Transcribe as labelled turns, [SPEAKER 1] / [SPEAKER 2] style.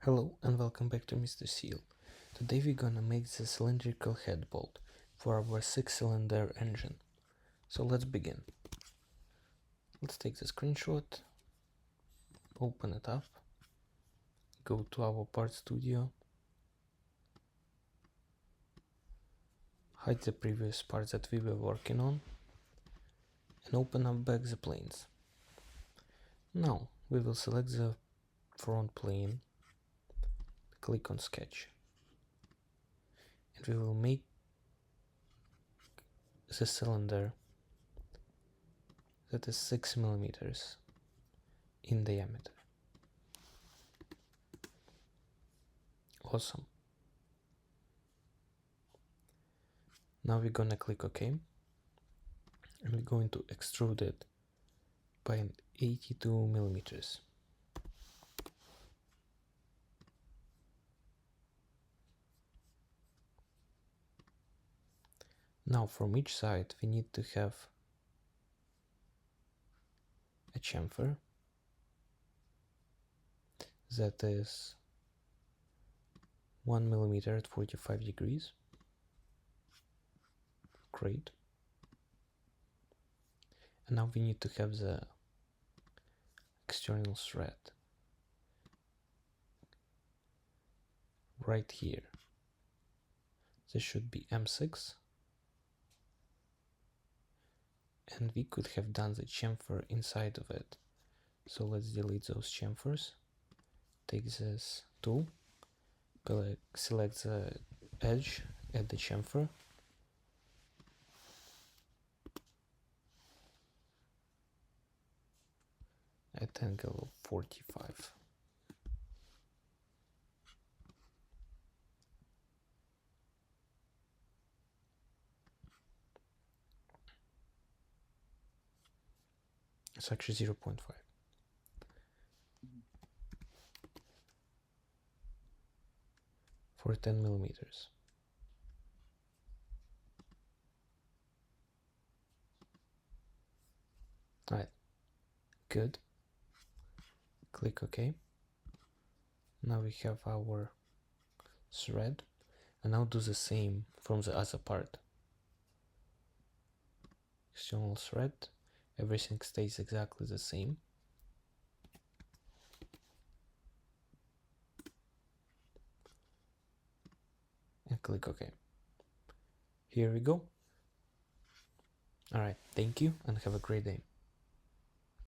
[SPEAKER 1] Hello and welcome back to Mr. Seal. Today we're gonna make the cylindrical head bolt for our 6-cylinder engine. So let's begin. Let's take the screenshot, open it up, go to our part studio, hide the previous parts that we were working on, and open up back the planes. Now we will select the front plane, click on sketch, and we will make the cylinder that is 6 millimeters in diameter. Awesome. Now we're gonna click OK, and we're going to extrude it by 82 millimeters. Now from each side we need to have a chamfer that is 1 millimeter at 45 degrees. Great. And now we need to have the external thread right here. This should be M6, and we could have done the chamfer inside of it. So let's delete those chamfers, take this tool, select the edge, add the chamfer, at angle 45. It's actually 0.5. For 10 millimeters. Alright, good. Click OK. Now we have our thread, and now do the same from the other part. External thread, everything stays exactly the same. And click OK. Here we go. Alright, thank you and have a great day.